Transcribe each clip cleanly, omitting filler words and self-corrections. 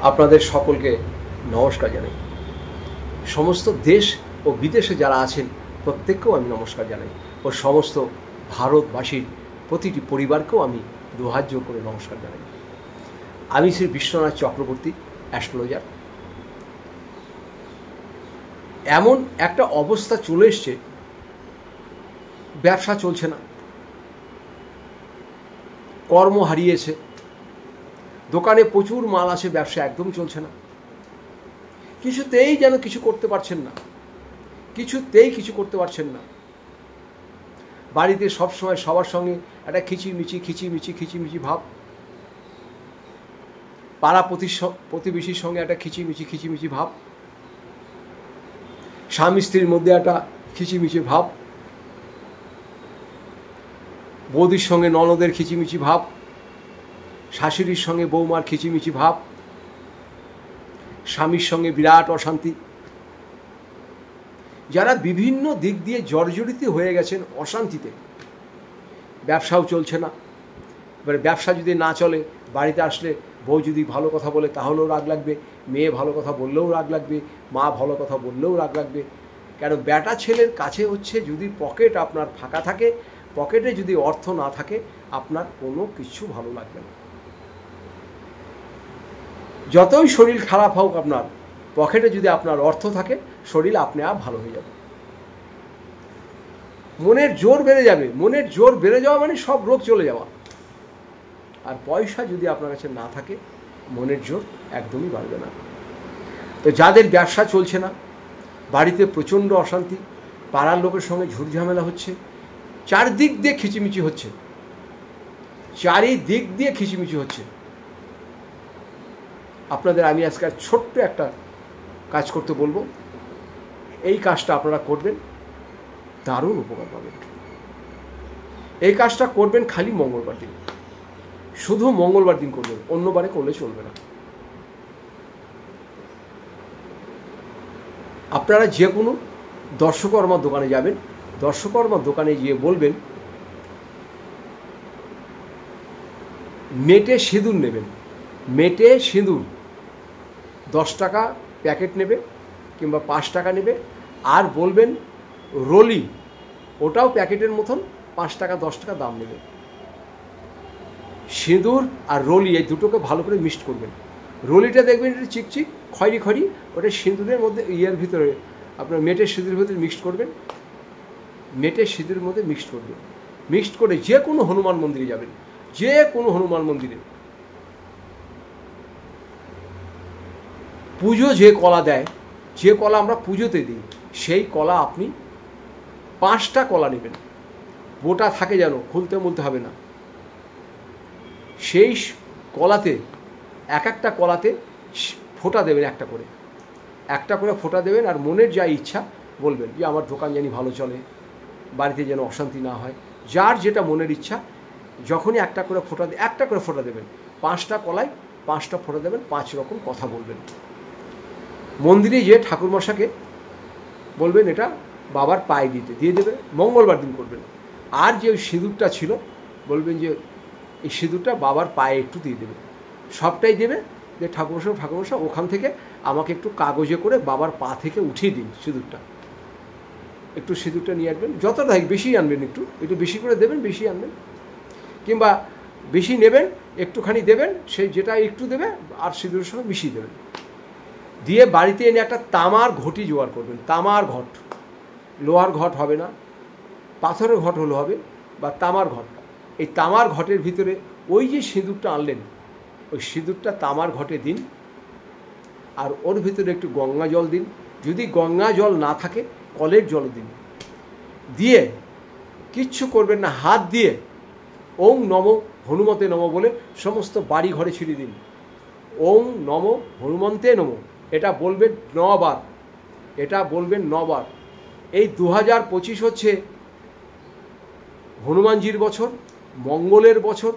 আপনাদের সকলকে নমস্কার জানাই। সমস্ত দেশ ও বিদেশে যারা আছেন প্রত্যেককেও আমি নমস্কার জানাই, ও সমস্ত ভারতবাসীর প্রতিটি পরিবারকেও আমি দুহাত জোড় করে নমস্কার জানাই। আমি শ্রী বিশ্বনাথ চক্রবর্তী, অ্যাস্ট্রোলজার। এমন একটা অবস্থা চলে এসছে, ব্যবসা চলছে না, কর্ম হারিয়েছে, দোকানে প্রচুর মাল আছে, ব্যবসা একদম চলছে না, কিছুতেই যেন কিছু করতে পারছেন না, কিছু করতে পারছেন না। বাড়িতে সবসময় সবার সঙ্গে একটা খিচিমিচি ভাব, পাড়া প্রতিবেশীর সঙ্গে একটা খিচিমিচি ভাব, স্বামী স্ত্রীর মধ্যে একটা খিচিমিচি ভাব, বৌদির সঙ্গে ননদের খিচিমিচি ভাব, শাশুড়ির সঙ্গে বৌমার খিচিমিচি ভাব, স্বামীর সঙ্গে বিরাট অশান্তি। যারা বিভিন্ন দিক দিয়ে জর্জরিত হয়ে গেছেন অশান্তিতে, ব্যবসাও চলছে না। এবারে ব্যবসা যদি না চলে, বাড়িতে আসলে বউ যদি ভালো কথা বলে তাহলেও রাগ লাগবে, মেয়ে ভালো কথা বললেও রাগ লাগবে, মা ভালো কথা বললেও রাগ লাগবে। কেন, বেটা ছেলের কাছে হচ্ছে যদি পকেট আপনার ফাঁকা থাকে, পকেটে যদি অর্থ না থাকে, আপনার কোনো কিছু ভালো লাগবে না। যতই শরীর খারাপ হোক, আপনার পকেটে যদি আপনার অর্থ থাকে, শরীর আপনি আপ ভালো হয়ে যাবে, মনের জোর বেড়ে যাবে। মনের জোর বেড়ে যাওয়া মানে সব রোগ চলে যাওয়া। আর পয়সা যদি আপনার কাছে না থাকে, মনের জোর একদমই বাড়বে না। তো যাদের ব্যবসা চলছে না, বাড়িতে প্রচণ্ড অশান্তি, পাড়ার লোকের সঙ্গে ঝুটঝামেলা হচ্ছে, চারিদিক দিয়ে খিচিমিচি হচ্ছে, আপনাদের আমি আজকে ছোট্ট একটা কাজ করতে বলবো। এই কাজটা আপনারা করবেন, দারুণ উপকার পাবেন। এই কাজটা করবেন খালি মঙ্গলবার দিন, শুধু মঙ্গলবার দিন করবেন, অন্যবারে করলে চলবে না। আপনারা যে কোনো দর্শকর্মার দোকানে যাবেন, দর্শকর্মার দোকানে গিয়ে বলবেন মেটে সিঁদুর নেবেন। মেটে সিঁদুর 10 টাকা প্যাকেট নেবে কিংবা 5 টাকা নেবে, আর বলবেন রলি, ওটাও প্যাকেটের মতন 5 টাকা 10 টাকা দাম নেবে। সিঁদুর আর রলি এই দুটোকে ভালো করে মিক্সড করবেন। রলিটা দেখবেন একটু চিকচিক খয়রি, ওটা সিঁদুরের মধ্যে ভিতরে আপনার মেটের সিঁদুরের ভিতরে মিক্সড করবেন। মিক্সড করে যে কোনো হনুমান মন্দিরে যাবেন, যে কোনো হনুমান মন্দিরে পুজো যে কলা দেয়, যে কলা আমরা পুজোতে দিই, সেই কলা আপনি 5টা কলা নেবেন। বোটা থাকে যেন, খুলতে মুলতে হবে না। সেই কলাতে একটা কলাতে ফোঁটা দেবেন, একটা করে ফোঁটা দেবেন। আর মনের যা ইচ্ছা বলবেন যে আমার দোকান জানি ভালো চলে, বাড়িতে যেন অশান্তি না হয়, যার যেটা মনের ইচ্ছা। যখনই একটা করে ফোঁটা দেবেন, 5টা কলায় 5টা ফোঁটা দেবেন, 5 রকম কথা বলবেন। মন্দিরে যে ঠাকুরমশাকে বলবেন এটা বাবার পায়ে দিয়ে দেবে, মঙ্গলবার দিন করবেন। আর যে ওই সিঁদুরটা ছিল, বলবেন যে এই সিঁদুরটা বাবার পায়ে একটু দিয়ে দেবে, সবটাই দেবে। যে ঠাকুরমশা ওখান থেকে আমাকে একটু কাগজে করে বাবার পা থেকে উঠিয়ে দিন সিঁদুরটা। একটু সিঁদুরটা নিয়ে আসবেন, যতটা বেশি আনবেন, একটু বেশি করে দেবেন, বেশি আনবেন, কিংবা বেশি নেবেন, একটুখানি দেবেন, সেই যেটা একটু দেবে আর সিঁদুরের সঙ্গে মিশিয়ে দেবেন। দিয়ে বাড়িতে এনে একটা তামার ঘটি জোগাড় করবেন। তামার ঘট, লোহার ঘট হবে না, পাথরের ঘট হলে হবে, বা তামার ঘট। এই তামার ঘটের ভিতরে ওই যে সিঁদুরটা আনলেন, ওই সিঁদুরটা তামার ঘটে দিন, আর ওর ভিতরে একটু গঙ্গা জল দিন। যদি গঙ্গা জল না থাকে, কলের জল দিন। দিয়ে কিচ্ছু করবেন না, হাত দিয়ে ওং নম হনুমতে নম বলে সমস্ত বাড়ি ঘরে ছিঁড়ে দিন। ওং নম হনুমন্তে নম, এটা বলবেন 9 বার। এই 2025 হচ্ছে হনুমানজির বছর, মঙ্গলের বছর।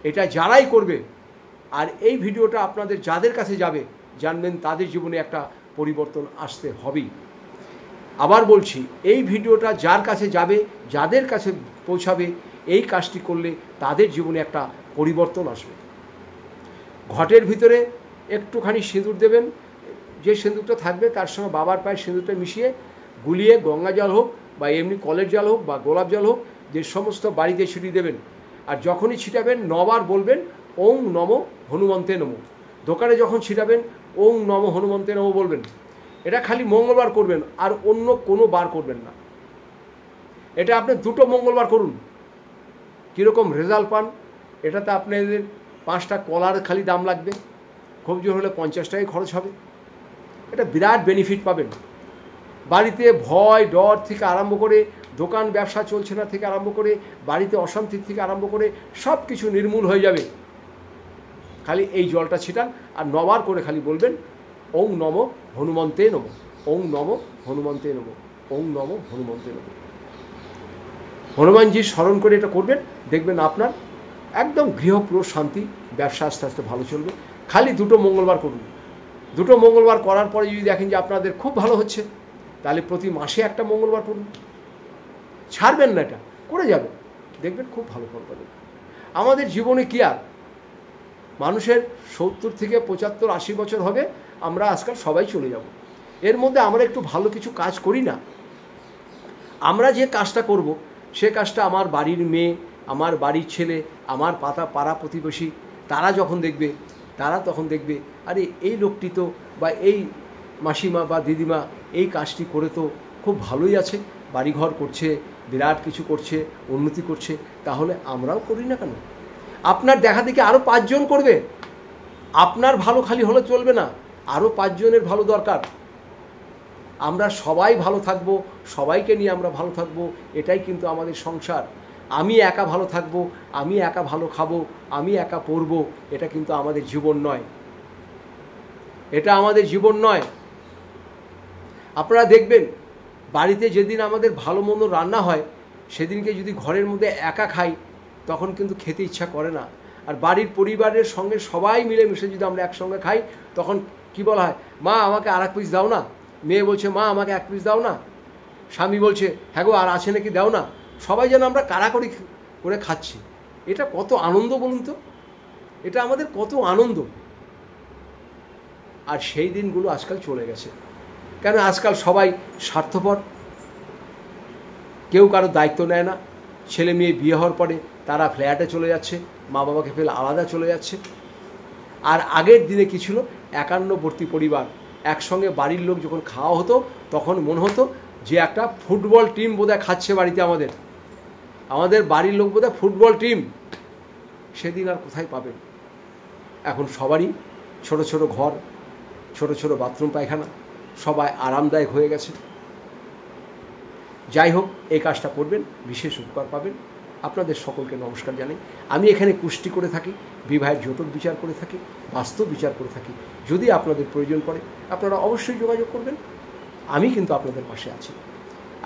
এটা যারাই করবে, আর এই ভিডিওটা আপনাদের যাদের কাছে যাবে, জানবেন তাদের জীবনে একটা পরিবর্তন আসতে হবেই। আবার বলছি, এই ভিডিওটা যার কাছে যাবে, যাদের কাছে পৌঁছাবে, এই কাজটি করলে তাদের জীবনে একটা পরিবর্তন আসবে। ঘটের ভিতরে একটুখানি সিঁদুর দেবেন, যে সিঁদুরটা থাকবে তার সঙ্গে বাবার পায়ের সিঁদুরটা মিশিয়ে গুলিয়ে গঙ্গা জল হোক বা এমনি কলের জল হোক বা গোলাপ জল হোক, যে সমস্ত বাড়িতে ছিটিয়ে দেবেন। আর যখনই ছিটাবেন 9 বার বলবেন ওং নমো হনুমন্তে নমো। দোকানে যখন ছিটাবেন ওং নমো হনুমন্তে নমো বলবেন। এটা খালি মঙ্গলবার করবেন, আর অন্য কোনো বার করবেন না। এটা আপনি 2টো মঙ্গলবার করুন, কীরকম রেজাল্ট পান। এটাতে আপনাদের 5টা কলার খালি দাম লাগবে, খুব জোর হলে 50 টাকায় খরচ হবে। এটা বিরাট বেনিফিট পাবেন। বাড়িতে ভয় ডর থেকে আরম্ভ করে, দোকান ব্যবসা চলছে না থেকে আরম্ভ করে, বাড়িতে অশান্তির থেকে আরম্ভ করে সব কিছু নির্মূল হয়ে যাবে। খালি এই জলটা ছিটান আর 9 বার করে খালি বলবেন ওং নমো হনুমন্তে নমো, ওং নমো হনুমন্তে নমো, ওং নমো হনুমন্তে নমো। হনুমানজি স্মরণ করে এটা করবেন, দেখবেন আপনার একদম গৃহ পুরো শান্তি, ব্যবসা আস্তে আস্তে ভালো চলবে। খালি 2টো মঙ্গলবার করুন। 2টো মঙ্গলবার করার পরে যদি দেখেন যে আপনাদের খুব ভালো হচ্ছে, তাহলে প্রতি মাসে একটা মঙ্গলবার করুন। ছাড়বেন না, এটা করে যাবেন, দেখবেন খুব ভালো ফল পাবেন। আমাদের জীবনে কি আর মানুষের 70 থেকে 75, 80 বছর হবে, আমরা আজকাল সবাই চলে যাব। এর মধ্যে আমরা একটু ভালো কিছু কাজ করি না। আমরা যে কাজটা করব সে কাজটা আমার বাড়ির মেয়ে, আমার বাড়ির ছেলে, আমার পাড়া প্রতিবেশী তারা যখন দেখবে, তারা তখন দেখবে আরে এই লোকটি তো বা এই মাসিমা বা দিদিমা এই কাজটি করে তো খুব ভালোই আছে, বাড়িঘর করছে, বিরাট কিছু করছে, উন্নতি করছে, তাহলে আমরাও করি না কেন? আপনার দেখা দেখি আরও 5 জন করবে। আপনার ভালো খালি হলে চলবে না, আরও 5 জনের ভালো দরকার। আমরা সবাই ভালো থাকব, সবাইকে নিয়ে আমরা ভালো থাকব, এটাই কিন্তু আমাদের সংসার। আমি একা ভালো থাকব, আমি একা ভালো খাবো, আমি একা পড়ব, এটা কিন্তু আমাদের জীবন নয়। এটা আমাদের জীবন নয়। আপনারা দেখবেন বাড়িতে যেদিন আমাদের ভালো মন্দ রান্না হয়, সেদিনকে যদি ঘরের মধ্যে একা খাই তখন কিন্তু খেতে ইচ্ছা করে না। আর বাড়ির পরিবারের সঙ্গে সবাই মিলেমিশে যদি আমরা একসঙ্গে খাই, তখন কি বলা হয়, মা আমাকে আর 1 পিস দাও না, মেয়ে বলছে মা আমাকে 1 পিস দাও না, স্বামী বলছে হ্যাঁ গো আর আছে নাকি দাও না, সবাই যেন আমরা কাড়াকাড়ি করে খাচ্ছি। এটা কত আনন্দ বলুন তো, এটা আমাদের কত আনন্দ। আর সেই দিনগুলো আজকাল চলে গেছে। কেন? আজকাল সবাই স্বার্থপর, কেউ কারো দায়িত্ব নেয় না। ছেলে মেয়ে বিয়ে হওয়ার পরে তারা ফ্ল্যাটে চলে যাচ্ছে, মা বাবাকে ফেলে আলাদা চলে যাচ্ছে। আর আগের দিনে কী ছিল, একান্নবর্তী পরিবার, একসঙ্গে বাড়ির লোক যখন খাওয়া হতো তখন মনে হতো যে একটা ফুটবল টিম বোধহয় খাচ্ছে বাড়িতে, আমাদের বাড়ির লোক বোধহয় ফুটবল টিম। সেদিন আর কোথায় পাবেন? এখন সবারই ছোট ছোট ঘর, ছোট ছোট বাথরুম পায়খানা, সবাই আরামদায়ক হয়ে গেছে। যাই হোক, এই কাজটা করবেন, বিশেষ উপকার পাবেন। আপনাদের সকলকে নমস্কার জানাই। আমি এখানে কুষ্টি করে থাকি, বিবাহের জটক বিচার করে থাকি, বাস্তব বিচার করে থাকি। যদি আপনাদের প্রয়োজন পড়ে আপনারা অবশ্যই যোগাযোগ করবেন, আমি কিন্তু আপনাদের পাশে আছি।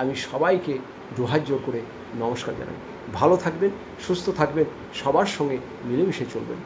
আমি সবাইকে 2 হাত জোর করে নমস্কার জানাই। ভালো থাকবেন, সুস্থ থাকবেন, সবার সঙ্গে মিলেমিশে চলবেন।